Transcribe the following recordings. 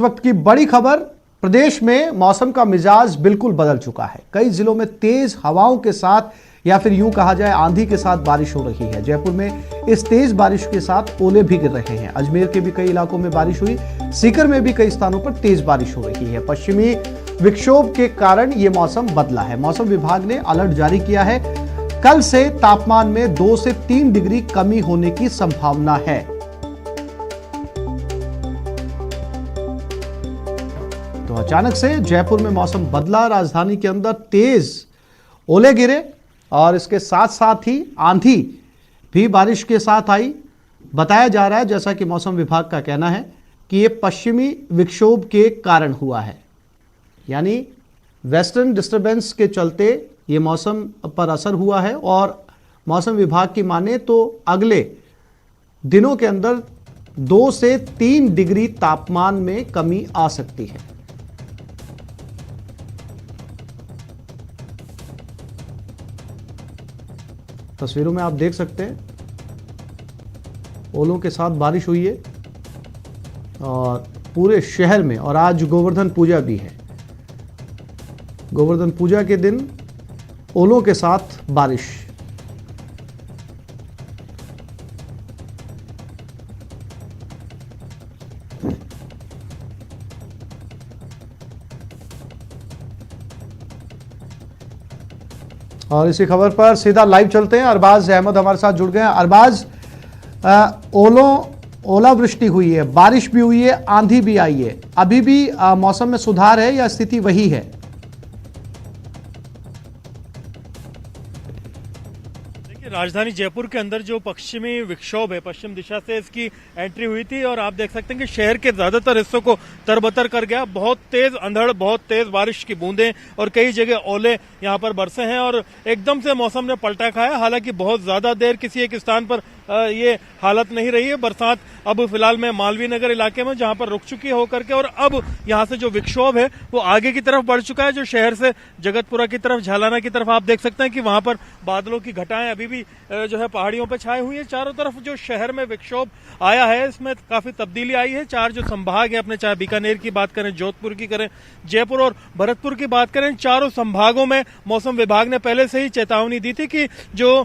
वक्त की बड़ी खबर, प्रदेश में मौसम का मिजाज बिल्कुल बदल चुका है। कई जिलों में तेज हवाओं के साथ या फिर यूं कहा जाए आंधी के साथ बारिश हो रही है। जयपुर में इस तेज बारिश के साथ ओले भी गिर रहे हैं। अजमेर के भी कई इलाकों में बारिश हुई। सीकर में भी कई स्थानों पर तेज बारिश हो रही है। पश्चिमी विक्षोभ के कारण यह मौसम बदला है। मौसम विभाग ने अलर्ट जारी किया है। कल से तापमान में 2 से 3 डिग्री कमी होने की संभावना है। तो अचानक से जयपुर में मौसम बदला। राजधानी के अंदर तेज ओले गिरे और इसके साथ साथ ही आंधी भी बारिश के साथ आई। बताया जा रहा है, जैसा कि मौसम विभाग का कहना है, कि ये पश्चिमी विक्षोभ के कारण हुआ है, यानी वेस्टर्न डिस्टरबेंस के चलते ये मौसम पर असर हुआ है। और मौसम विभाग की माने तो अगले दिनों के अंदर 2 से 3 डिग्री तापमान में कमी आ सकती है। तस्वीरों में आप देख सकते हैं ओलों के साथ बारिश हुई है और पूरे शहर में। और आज गोवर्धन पूजा भी है। गोवर्धन पूजा के दिन ओलों के साथ बारिश। और इसी खबर पर सीधा लाइव चलते हैं। अरबाज अहमद हमारे साथ जुड़ गए हैं। अरबाज, ओलावृष्टि हुई है, बारिश भी हुई है, आंधी भी आई है। अभी भी मौसम में सुधार है या स्थिति वही है? राजधानी जयपुर के अंदर जो पश्चिमी विक्षोभ है, पश्चिम दिशा से इसकी एंट्री हुई थी और आप देख सकते हैं कि शहर के ज्यादातर हिस्सों को तरबतर कर गया। बहुत तेज अंधड़, बहुत तेज बारिश की बूंदें और कई जगह ओले यहां पर बरसे हैं और एकदम से मौसम ने पलटा खाया। हालांकि बहुत ज्यादा देर किसी एक स्थान पर ये हालत नहीं रही है। बरसात अब फिलहाल में मालवीय नगर इलाके में जहां पर रुक चुकी है होकर के, और अब यहां से जो विक्षोभ है वो आगे की तरफ बढ़ चुका है। जो शहर से जगतपुरा की तरफ, झालाना की तरफ आप देख सकते हैं कि वहां पर बादलों की घटाएं अभी भी जो है पहाड़ियों पर छाई हुई है। चारों तरफ जो शहर में विक्षोभ आया है इसमें काफी तब्दीली आई है। 4 जो संभाग है अपने, चाहे बीकानेर की बात करें, जोधपुर की करें, जयपुर और भरतपुर की बात करें, चारों संभागों में मौसम विभाग ने पहले से ही चेतावनी दी थी कि जो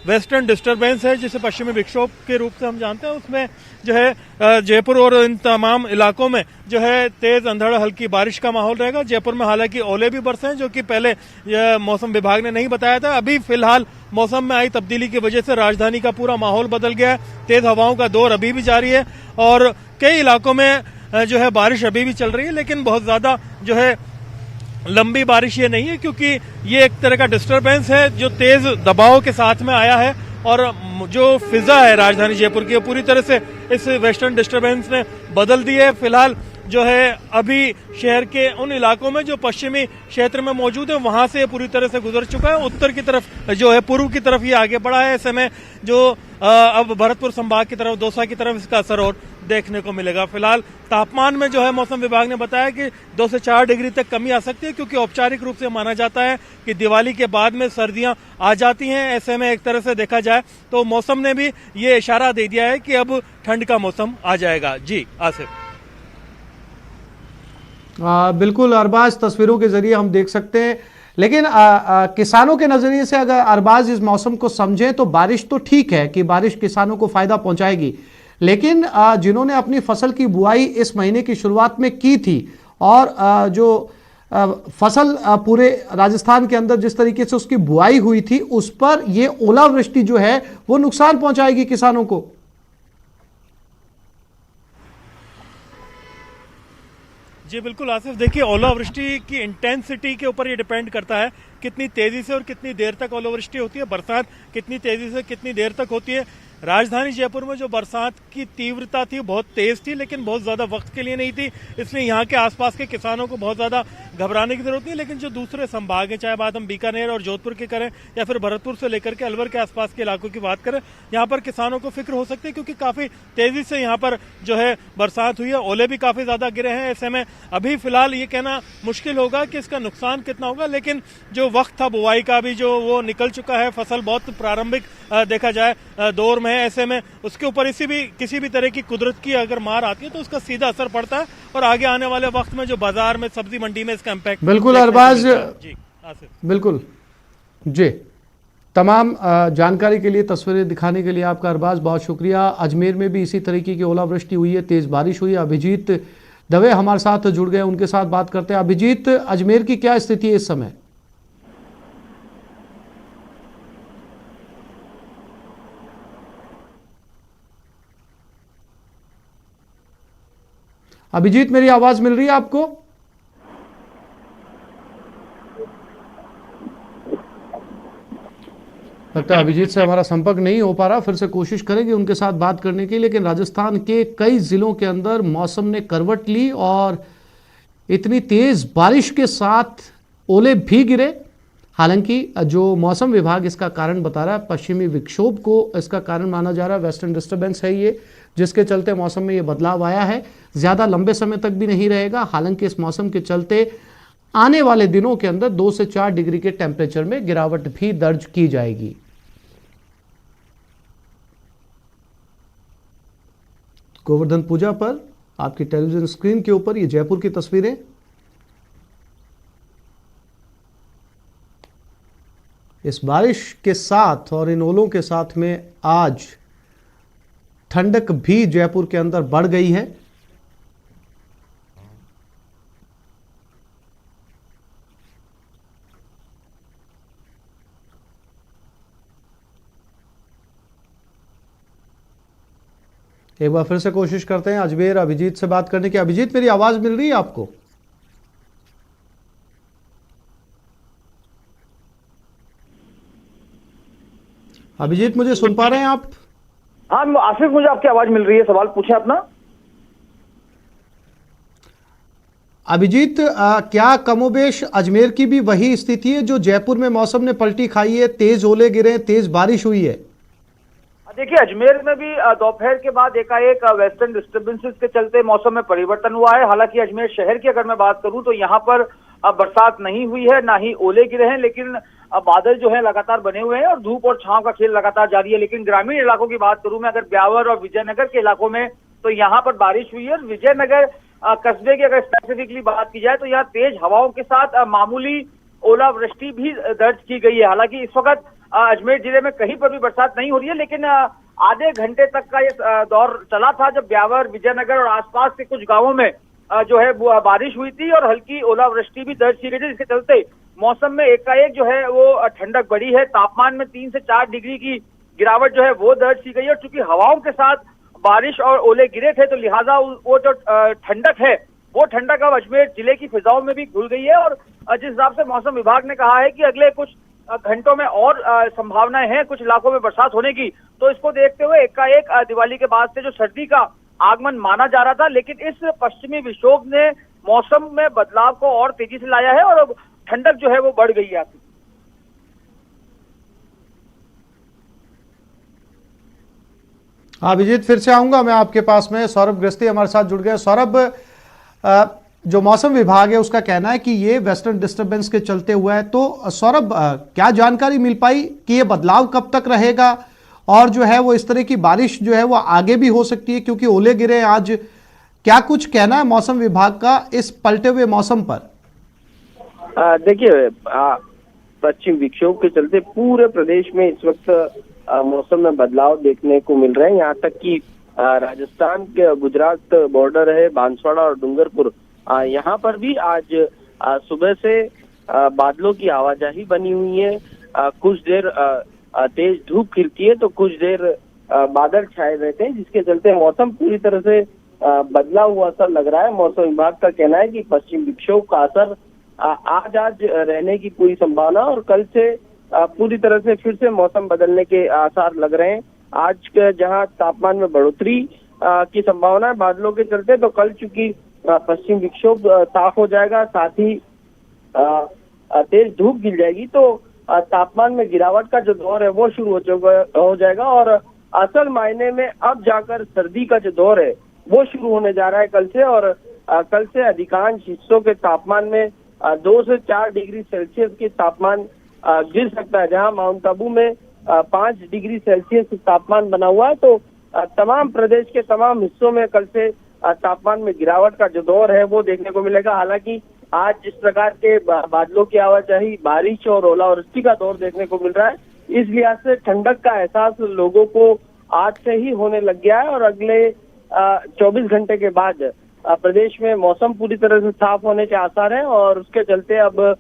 वेस्टर्न डिस्टर्बेंस है, जिसे पश्चिमी विक्षोभ के रूप से हम जानते हैं, उसमें जो है जयपुर और इन तमाम इलाकों में जो है तेज अंधड़ हल्की बारिश का माहौल रहेगा। जयपुर में हालांकि ओले भी बरसे हैं, जो कि पहले मौसम विभाग ने नहीं बताया था। अभी फिलहाल मौसम में आई तब्दीली की वजह से राजधानी का पूरा माहौल बदल गया है। तेज हवाओं का दौर अभी भी जारी है और कई इलाकों में जो है बारिश अभी भी चल रही है, लेकिन बहुत ज्यादा जो है लंबी बारिश ये नहीं है, क्योंकि ये एक तरह का डिस्टर्बेंस है जो तेज दबाव के साथ में आया है। और जो फिजा है राजधानी जयपुर की, पूरी तरह से इस वेस्टर्न डिस्टर्बेंस ने बदल दी है। फिलहाल जो है अभी शहर के उन इलाकों में जो पश्चिमी क्षेत्र में मौजूद है वहां से पूरी तरह से गुजर चुका है। उत्तर की तरफ जो है, पूर्व की तरफ ये आगे बढ़ा है। ऐसे में जो अब भरतपुर संभाग की तरफ, दौसा की तरफ इसका असर और देखने को मिलेगा। फिलहाल तापमान में जो है मौसम विभाग ने बताया कि 2 से 4 डिग्री तक कमी आ सकती है, क्योंकि औपचारिक रूप से माना जाता है कि दिवाली के बाद में सर्दियां आ जाती हैं। ऐसे में एक तरह से देखा जाए तो मौसम ने भी ये इशारा दे दिया है कि अब ठंड का मौसम आ जाएगा। जी आसिफ। बिल्कुल अरबाज, तस्वीरों के जरिए हम देख सकते हैं। लेकिन किसानों के नजरिए से अगर अरबाज इस मौसम को समझें तो बारिश तो ठीक है कि बारिश किसानों को फायदा पहुंचाएगी, लेकिन जिन्होंने अपनी फसल की बुआई इस महीने की शुरुआत में की थी और जो फसल पूरे राजस्थान के अंदर जिस तरीके से उसकी बुआई हुई थी, उस पर यह ओलावृष्टि जो है वो नुकसान पहुंचाएगी किसानों को। जी बिल्कुल आसिफ, देखिए ओलावृष्टि की इंटेंसिटी के ऊपर ये डिपेंड करता है कितनी तेजी से और कितनी देर तक ओलावृष्टि होती है, बरसात कितनी तेजी से कितनी देर तक होती है। राजधानी जयपुर में जो बरसात की तीव्रता थी बहुत तेज थी, लेकिन बहुत ज्यादा वक्त के लिए नहीं थी, इसलिए यहाँ के आसपास के किसानों को बहुत ज्यादा घबराने की जरूरत नहीं। लेकिन जो दूसरे संभाग हैं, चाहे बात हम बीकानेर और जोधपुर की करें या फिर भरतपुर से लेकर के अलवर के आसपास के इलाकों की बात करें, यहाँ पर किसानों को फिक्र हो सकती है, क्योंकि काफी तेजी से यहाँ पर जो है बरसात हुई है, ओले भी काफी ज्यादा गिरे हैं। ऐसे में अभी फिलहाल ये कहना मुश्किल होगा कि इसका नुकसान कितना होगा, लेकिन जो वक्त था बुआई का भी जो वो निकल चुका है। फसल बहुत प्रारंभिक देखा जाए दौर में है, ऐसे में उसके ऊपर किसी भी तरह की कुदरत की अगर मार आती है तो उसका सीधा असर पड़ता है और आगे आने वाले वक्त में जो बाजार में सब्जी मंडी में इसका इम्पैक्ट बिल्कुल अरबाज, जी आसिफ। बिल्कुल जी, तमाम जानकारी के लिए, तस्वीरें दिखाने के लिए आपका अरबाज बहुत शुक्रिया। अजमेर में भी इसी तरीके की ओलावृष्टि हुई है, तेज बारिश हुई है। अभिजीत दवे हमारे साथ जुड़ गए, उनके साथ बात करते हैं। अभिजीत, अजमेर की क्या स्थिति है इस समय? अभिजीत, मेरी आवाज मिल रही है आपको? लगता है अभिजीत से हमारा संपर्क नहीं हो पा रहा, फिर से कोशिश करेंगे उनके साथ बात करने की। लेकिन राजस्थान के कई जिलों के अंदर मौसम ने करवट ली और इतनी तेज बारिश के साथ ओले भी गिरे। हालांकि जो मौसम विभाग इसका कारण बता रहा है, पश्चिमी विक्षोभ को इसका कारण माना जा रहा है। वेस्टर्न डिस्टर्बेंस है ये, जिसके चलते मौसम में ये बदलाव आया है। ज़्यादा लंबे समय तक भी नहीं रहेगा। हालांकि इस मौसम के चलते आने वाले दिनों के अंदर 2 से 4 डिग्री के टेम्परेचर में गिरावट भी दर्ज की जाएगी। गोवर्धन पूजा पर आपकी टेलीविजन स्क्रीन के ऊपर ये जयपुर की तस्वीरें। इस बारिश के साथ और इन ओलों के साथ में आज ठंडक भी जयपुर के अंदर बढ़ गई है। एक बार फिर से कोशिश करते हैं अजमेर अभिजीत से बात करने की। अभिजीत, मेरी आवाज मिल रही है आपको? अभिजीत, मुझे सुन पा रहे हैं आप? हाँ आसिफ, मुझे आपकी आवाज मिल रही है। सवाल पूछे अपना। अभिजीत, क्या कमोबेश अजमेर की भी वही स्थिति है जो जयपुर में मौसम ने पलटी खाई है? तेज ओले गिरे, तेज बारिश हुई है। देखिए, अजमेर में भी दोपहर के बाद एकाएक वेस्टर्न डिस्टर्बेंसेस के चलते मौसम में परिवर्तन हुआ है। हालांकि अजमेर शहर की अगर मैं बात करूं तो यहाँ पर बरसात नहीं हुई है, ना ही ओले गिरे हैं, लेकिन बादल जो है लगातार बने हुए हैं और धूप और छांव का खेल लगातार जारी है। लेकिन ग्रामीण इलाकों की बात करूं मैं अगर ब्यावर और विजयनगर के इलाकों में, तो यहाँ पर बारिश हुई है। और विजयनगर कस्बे की अगर स्पेसिफिकली बात की जाए तो यहाँ तेज हवाओं के साथ मामूली ओलावृष्टि भी दर्ज की गई है। हालांकि इस वक्त अजमेर जिले में कहीं पर भी बरसात नहीं हो रही है, लेकिन आधे घंटे तक का ये दौर चला था जब ब्यावर, विजयनगर और आसपास के कुछ गांवों में जो है बारिश हुई थी और हल्की ओलावृष्टि भी दर्ज की गई थी, जिसके चलते मौसम में एकाएक जो है वो ठंडक बढ़ी है। तापमान में 3 से 4 डिग्री की गिरावट जो है वो दर्ज की गई है। और चूंकि हवाओं के साथ बारिश और ओले गिरे थे तो लिहाजा वो जो ठंडक है वो ठंडक अब अजमेर जिले की फिजाओं में भी घुल गई है। और जिस हिसाब से मौसम विभाग ने कहा है कि अगले कुछ घंटों में और संभावनाएं हैं कुछ इलाकों में बरसात होने की, तो इसको देखते हुए एकाएक दिवाली के बाद से जो सर्दी का आगमन माना जा रहा था, लेकिन इस पश्चिमी विक्षोभ ने मौसम में बदलाव को और तेजी से लाया है और अब ठंडक जो है वो बढ़ गई है। अभिजीत, फिर से आऊंगा मैं आपके पास में। सौरभ गृहस्थी हमारे साथ जुड़ गए। सौरभ, जो मौसम विभाग है उसका कहना है कि ये वेस्टर्न डिस्टर्बेंस के चलते हुआ है, तो सौरभ क्या जानकारी मिल पाई कि ये बदलाव कब तक रहेगा और जो है वो इस तरह की बारिश जो है वो आगे भी हो सकती है, क्योंकि ओले गिरे आज? क्या कुछ कहना है मौसम विभाग का इस पलटे हुए मौसम पर? देखिए, पश्चिम विक्षोभ के चलते पूरे प्रदेश में इस वक्त मौसम में बदलाव देखने को मिल रहे हैं। यहाँ तक कि राजस्थान के गुजरात बॉर्डर है, बांसवाड़ा और डूंगरपुर, यहाँ पर भी आज सुबह से बादलों की आवाजाही बनी हुई है। कुछ देर तेज धूप खिलती है तो कुछ देर बादल छाए रहते हैं, जिसके चलते मौसम पूरी तरह से बदला हुआ सा लग रहा है। मौसम विभाग का कहना है कि पश्चिम विक्षोभ का असर आज रहने की पूरी संभावना और कल से पूरी तरह से फिर से मौसम बदलने के आसार लग रहे हैं। आज के जहां तापमान में बढ़ोतरी की संभावना है बादलों के चलते, तो कल चूंकि पश्चिम विक्षोभ साफ हो जाएगा, साथ ही तेज धूप गिर जाएगी, तो तापमान में गिरावट का जो दौर है वो शुरू हो जाएगा और असल मायने में अब जाकर सर्दी का जो दौर है वो शुरू होने जा रहा है कल से। और कल से अधिकांश हिस्सों के तापमान में 2 से 4 डिग्री सेल्सियस की तापमान गिर सकता है। जहां माउंट आबू में 5 डिग्री सेल्सियस तापमान बना हुआ है। तो तमाम प्रदेश के तमाम हिस्सों में कल से तापमान में गिरावट का जो दौर है वो देखने को मिलेगा। हालांकि आज जिस प्रकार के बादलों की आवाजाही, बारिश और ओलावृष्टि का दौर देखने को मिल रहा है, इस लिहाज से ठंडक का एहसास लोगों को आज से ही होने लग गया है। और अगले 24 घंटे के बाद प्रदेश में मौसम पूरी तरह से साफ होने के आसार हैं। और उसके चलते अब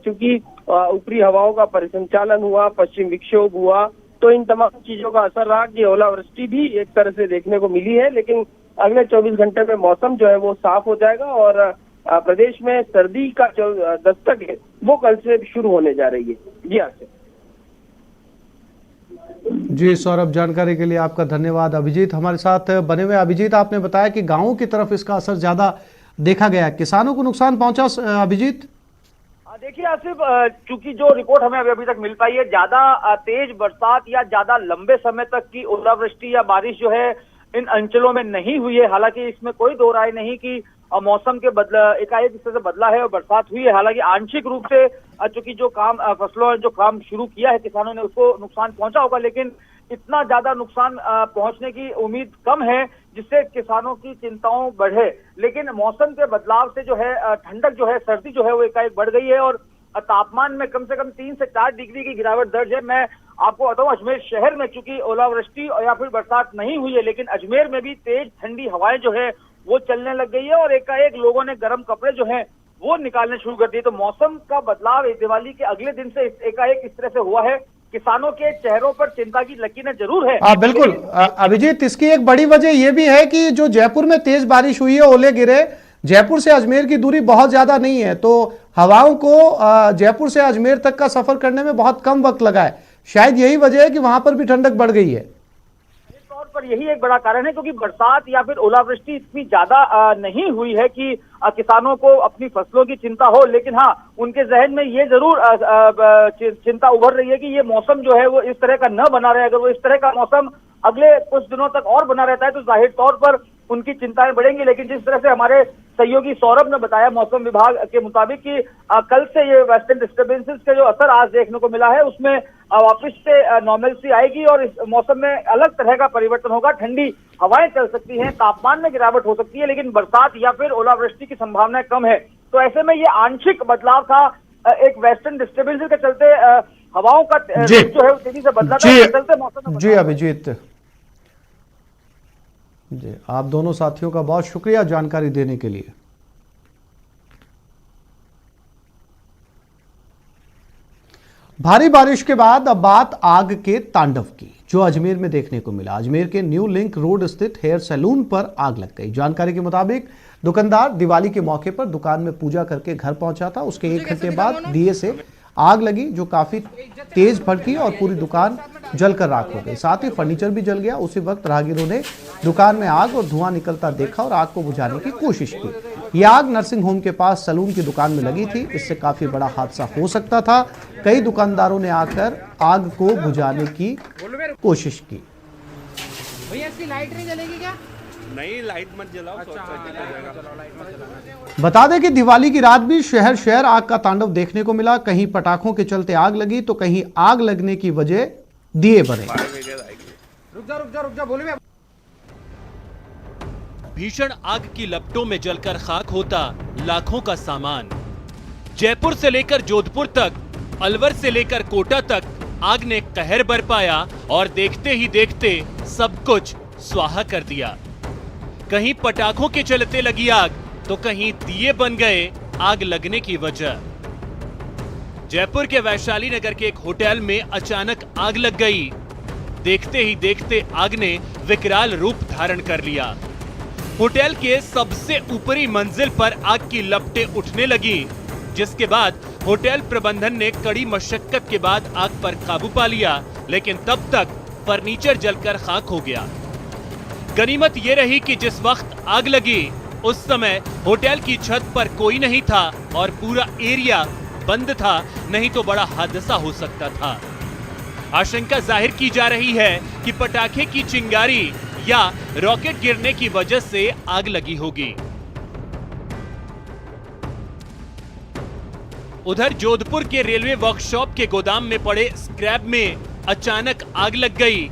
चूंकि ऊपरी हवाओं का परिसंचालन हुआ, पश्चिम विक्षोभ हुआ, तो इन तमाम चीजों का असर रहा कि ओलावृष्टि भी एक तरह से देखने को मिली है। लेकिन अगले 24 घंटे में मौसम जो है वो साफ हो जाएगा और प्रदेश में सर्दी का जो दस्तक है वो कल से शुरू होने जा रही है। जी हाँ जी सौरभ, जानकारी के लिए आपका धन्यवाद। अभिजीत हमारे साथ बने हुए। अभिजीत, आपने बताया कि गांवों की तरफ इसका असर ज्यादा देखा गया, किसानों को नुकसान पहुंचा अभिजीत? देखिए आसिफ, चूंकि जो रिपोर्ट हमें अभी तक मिल पाई है, ज्यादा तेज बरसात या ज्यादा लंबे समय तक की ओलावृष्टि या बारिश जो है इन अंचलों में नहीं हुई है। हालांकि इसमें कोई दो राय नहीं कि मौसम के एकाएक इस तरह से बदला है और बरसात हुई है। हालांकि आंशिक रूप से चूंकि जो काम फसलों जो काम शुरू किया है किसानों ने, उसको नुकसान पहुंचा होगा, लेकिन इतना ज्यादा नुकसान पहुंचने की उम्मीद कम है जिससे किसानों की चिंताओं बढ़े। लेकिन मौसम के बदलाव से जो है ठंडक जो है, सर्दी जो है वो एकाएक बढ़ गई है और तापमान में कम से कम 3 से 4 डिग्री की गिरावट दर्ज है। मैं आपको बताऊं, अजमेर शहर में चूंकि ओलावृष्टि या फिर बरसात नहीं हुई है, लेकिन अजमेर में भी तेज ठंडी हवाएं जो है वो चलने लग गई है और एकाएक लोगों ने गर्म कपड़े जो हैं वो निकालने शुरू कर दिए। तो मौसम का बदलाव दिवाली के अगले दिन से एकाएक इस तरह से हुआ है। किसानों के चेहरों पर चिंता की लकीरें जरूर है। बिल्कुल अभिजीत, इसकी एक बड़ी वजह यह भी है कि जो जयपुर में तेज बारिश हुई है, ओले गिरे, जयपुर से अजमेर की दूरी बहुत ज्यादा नहीं है, तो हवाओं को जयपुर से अजमेर तक का सफर करने में बहुत कम वक्त लगा है। शायद यही वजह है कि वहां पर भी ठंडक बढ़ गई है। पर यही एक बड़ा कारण है क्योंकि बरसात या फिर ओलावृष्टि इतनी ज्यादा नहीं हुई है कि किसानों को अपनी फसलों की चिंता हो। लेकिन हाँ, उनके जहन में ये जरूर चिंता उभर रही है कि ये मौसम जो है वो इस तरह का न बना रहे। अगर वो इस तरह का मौसम अगले कुछ दिनों तक और बना रहता है तो जाहिर तौर पर उनकी चिंताएं बढ़ेंगी। लेकिन जिस तरह से हमारे सहयोगी सौरभ ने बताया मौसम विभाग के मुताबिक कि कल से ये वेस्टर्न डिस्टर्बेंसेस का जो असर आज देखने को मिला है उसमें वापस से नॉर्मलसी आएगी और इस मौसम में अलग तरह का परिवर्तन होगा। ठंडी हवाएं चल सकती हैं, तापमान में गिरावट हो सकती है, लेकिन बरसात या फिर ओलावृष्टि की संभावना कम है। तो ऐसे में ये आंशिक बदलाव था एक वेस्टर्न डिस्टर्बेंसेस के चलते हवाओं का जो है तेजी से बदला था, चलते मौसम। जी अभिजीत जी, आप दोनों साथियों का बहुत शुक्रिया जानकारी देने के लिए। भारी बारिश के बाद अब बात आग के तांडव की, जो अजमेर में देखने को मिला। अजमेर के न्यू लिंक रोड स्थित हेयर सैलून पर आग लग गई। जानकारी के मुताबिक दुकानदार दिवाली के मौके पर दुकान में पूजा करके घर पहुंचा था। उसके 1 घंटे बाद दिए से आग लगी जो काफी तेज भड़की और पूरी दुकान जलकर राख हो गई। साथ ही फर्नीचर भी जल गया। उसी वक्त राहगीरों ने दुकान में आग और धुआं निकलता देखा और आग को बुझाने की कोशिश की। यह आग नर्सिंग होम के पास सैलून की दुकान में लगी थी। इससे काफी बड़ा हादसा हो सकता था। कई दुकानदारों ने आकर आग को बुझाने की कोशिश की। भैया इसकी लाइट नहीं जलेगी क्या? नहीं, लाइट मत जलाओ। बता दें कि दिवाली की रात भी शहर शहर आग का तांडव देखने को मिला। कहीं पटाखों के चलते आग लगी तो कहीं आग लगने की वजह दिए बने। रुक जा बोले। भीषण आग की लपटों में जलकर खाक होता लाखों का सामान। जयपुर से लेकर जोधपुर तक, अलवर से लेकर कोटा तक आग ने कहर बरपाया और देखते ही देखते सब कुछ स्वाहा कर दिया। कहीं पटाखों के चलते लगी आग तो कहीं दिए बन गए आग लगने की वजह। जयपुर के वैशाली नगर के एक होटल में अचानक आग लग गई। देखते ही देखते आग ने विकराल रूप धारण कर लिया। होटल के सबसे ऊपरी मंजिल पर आग की लपटें उठने लगी, जिसके बाद होटल प्रबंधन ने कड़ी मशक्कत के बाद आग पर काबू पा लिया। लेकिन तब तक फर्नीचर जलकर खाक हो गया। गनीमत ये रही कि जिस वक्त आग लगी उस समय होटल की छत पर कोई नहीं था और पूरा एरिया बंद था, नहीं तो बड़ा हादसा हो सकता था। आशंका जाहिर की जा रही है कि पटाखे की चिंगारी या रॉकेट गिरने की वजह से आग लगी होगी। उधर जोधपुर के रेलवे वर्कशॉप के गोदाम में पड़े स्क्रैप में अचानक आग लग गई।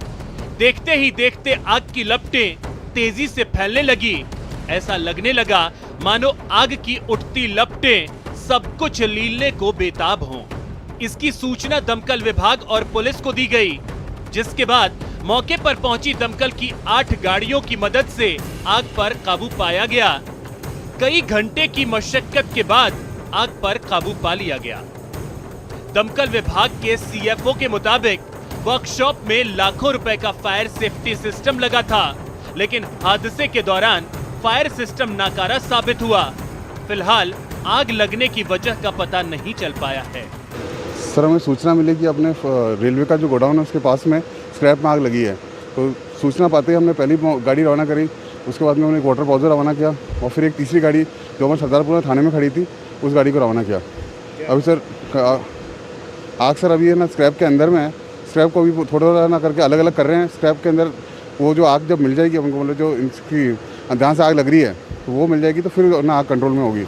देखते ही देखते आग की लपटें तेजी से फैलने लगी। ऐसा लगने लगा मानो आग की उठती लपटें सब कुछ लीलने को बेताब हों। इसकी सूचना दमकल विभाग और पुलिस को दी गई, जिसके बाद मौके पर पहुंची दमकल की 8 गाड़ियों की मदद से आग पर काबू पाया गया। कई घंटे की मशक्कत के बाद आग पर काबू पा लिया गया। दमकल विभाग के सीएफओ के मुताबिक वर्कशॉप में लाखों रुपए का फायर सेफ्टी सिस्टम लगा था, लेकिन हादसे के दौरान फायर सिस्टम नाकारा साबित हुआ। फिलहाल आग लगने की वजह का पता नहीं चल पाया है। सर, हमें सूचना मिली कि अपने रेलवे का जो गोडाउन है उसके पास में स्क्रैप में आग लगी है। तो सूचना पाते ही हमने पहली गाड़ी रवाना करी, उसके बाद में हमने एक वाटर पॉजर रवाना किया और फिर एक तीसरी गाड़ी जो हमारे सरदारपुरा थाने में खड़ी थी उस गाड़ी को रवाना किया। अभी सर आग सर अभी है ना स्क्रैप के अंदर में है। स्क्रैप को अभी थोड़ा ना करके अलग अलग कर रहे हैं। स्क्रैप के अंदर वो जो आग जब मिल जाएगी हमको, मतलब जो इसकी जहाँ से आग लग रही है तो वो मिल जाएगी तो फिर ना आग कंट्रोल में होगी।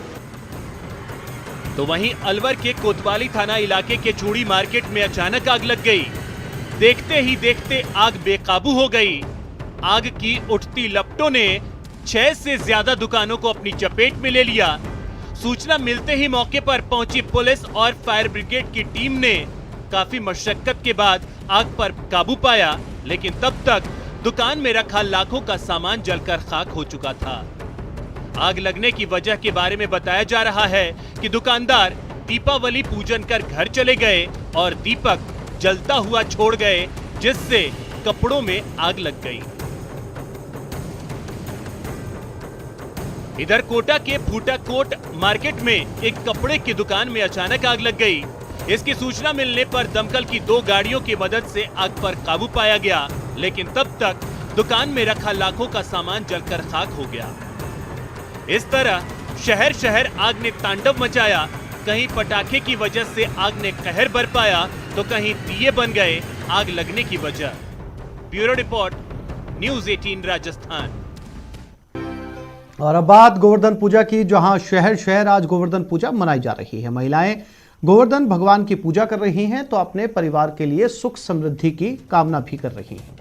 तो वहीं अलवर के कोतवाली थाना इलाके के चूड़ी मार्केट में अचानक आग लग गई। देखते ही देखते आग बेकाबू हो गई। आग की उठती लपटों ने 6 से ज्यादा दुकानों को अपनी चपेट में ले लिया। सूचना मिलते ही मौके पर पहुंची पुलिस और फायर ब्रिगेड की टीम ने काफी मशक्कत के बाद आग पर काबू पाया, लेकिन तब तक दुकान में रखा लाखों का सामान जलकर खाक हो चुका था। आग लगने की वजह के बारे में बताया जा रहा है कि दुकानदार दीपावली पूजन कर घर चले गए और दीपक जलता हुआ छोड़ गए, जिससे कपड़ों में आग लग गई। इधर कोटा के फूटाकोट मार्केट में एक कपड़े की दुकान में अचानक आग लग गई। इसकी सूचना मिलने पर दमकल की 2 गाड़ियों की मदद से आग पर काबू पाया गया, लेकिन तब तक दुकान में रखा लाखों का सामान जलकर खाक हो गया। इस तरह शहर शहर आग ने तांडव मचाया। कहीं पटाखे की वजह से आग ने कहर बरपाया तो कहीं दिए बन गए आग लगने की वजह। Bureau report, news 18 Rajasthan. और अब बात गोवर्धन पूजा की, जहां शहर शहर आज गोवर्धन पूजा मनाई जा रही है। महिलाएं गोवर्धन भगवान की पूजा कर रही हैं तो अपने परिवार के लिए सुख समृद्धि की कामना भी कर रही हैं।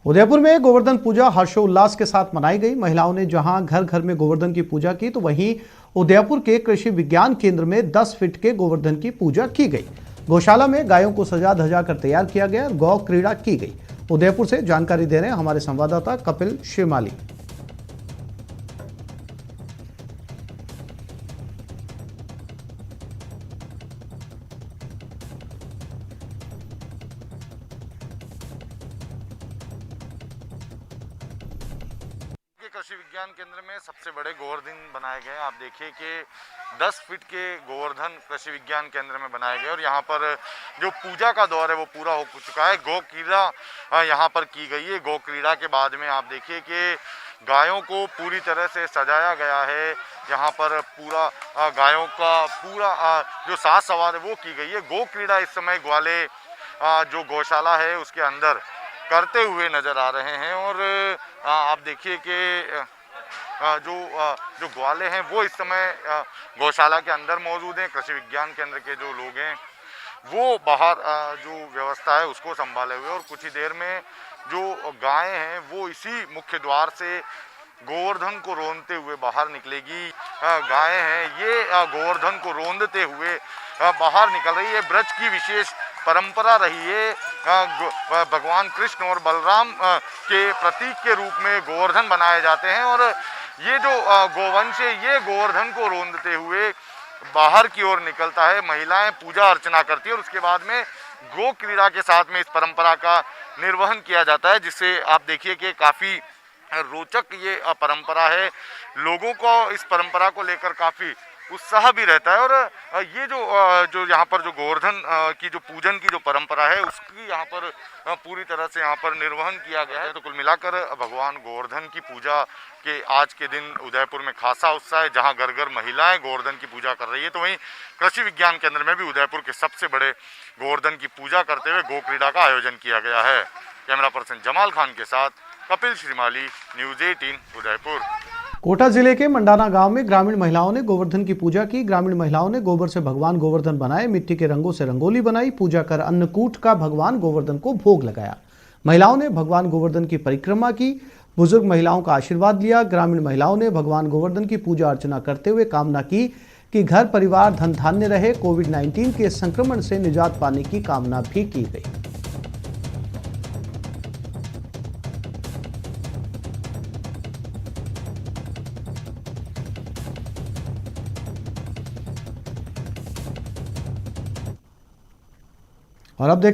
उदयपुर में गोवर्धन पूजा हर्षोल्लास के साथ मनाई गई। महिलाओं ने जहां घर घर में गोवर्धन की पूजा की तो वहीं उदयपुर के कृषि विज्ञान केंद्र में 10 फीट के गोवर्धन की पूजा की गई। गौशाला में गायों को सजा धजा कर तैयार किया गया, गौ क्रीड़ा की गई। उदयपुर से जानकारी दे रहे हैं हमारे संवाददाता कपिल शिमाली। कृषि विज्ञान केंद्र में सबसे बड़े गोवर्धन बनाए गए। आप देखिए कि 10 फीट के गोवर्धन कृषि विज्ञान केंद्र में बनाए गए और यहाँ पर जो पूजा का दौर है वो पूरा हो चुका है। गौ क्रीड़ा यहाँ पर की गई है। गौ क्रीड़ा के बाद में आप देखिए कि गायों को पूरी तरह से सजाया गया है। यहाँ पर पूरा गायों का पूरा जो साज सवार है वो की गई है। गौ क्रीड़ा इस समय ग्वाले जो गौशाला है उसके अंदर करते हुए नजर आ रहे हैं और आप देखिए कि जो ग्वाले हैं वो इस समय गौशाला के अंदर मौजूद हैं। कृषि विज्ञान केंद्र के जो लोग हैं वो बाहर जो व्यवस्था है उसको संभाले हुए और कुछ ही देर में जो गायें हैं वो इसी मुख्य द्वार से गोवर्धन को रोंदते हुए बाहर निकलेगी। गायें हैं ये गोवर्धन को रोंदते हुए बाहर निकल रही है। ब्रज की विशेष परंपरा रही है। भगवान कृष्ण और बलराम के प्रतीक के रूप में गोवर्धन बनाए जाते हैं और ये जो गोवंश है ये गोवर्धन को रोंदते हुए बाहर की ओर निकलता है। महिलाएं पूजा अर्चना करती है और उसके बाद में गो क्रीड़ा के साथ में इस परंपरा का निर्वहन किया जाता है, जिससे आप देखिए कि काफ़ी रोचक ये परंपरा है। लोगों को इस परंपरा को लेकर काफ़ी उत्साह भी रहता है। और ये जो यहाँ पर जो गोवर्धन की जो पूजन की जो परंपरा है उसकी यहाँ पर पूरी तरह से यहाँ पर निर्वहन किया गया है। तो कुल मिलाकर भगवान गोवर्धन की पूजा के आज के दिन उदयपुर में खासा उत्साह है। जहाँ घर घर महिलाएं गोवर्धन की पूजा कर रही है, तो वहीं कृषि विज्ञान केंद्र में भी उदयपुर के सबसे बड़े गोवर्धन की पूजा करते हुए गो क्रीड़ा का आयोजन किया गया है। कैमरा पर्सन जमाल खान के साथ कपिल श्रीमाली, न्यूज 18 उदयपुर। कोटा जिले के मंडाना गांव में ग्रामीण महिलाओं ने गोवर्धन की पूजा की। ग्रामीण महिलाओं ने गोबर से भगवान गोवर्धन बनाए, मिट्टी के रंगों से रंगोली बनाई, पूजा कर अन्नकूट का भगवान गोवर्धन को भोग लगाया। महिलाओं ने भगवान गोवर्धन की परिक्रमा की, बुजुर्ग महिलाओं का आशीर्वाद लिया। ग्रामीण महिलाओं ने भगवान गोवर्धन की पूजा अर्चना करते हुए कामना की कि घर परिवार धन धान्य रहे। कोविड-19 के संक्रमण से निजात पाने की कामना भी की गई। और अब देखते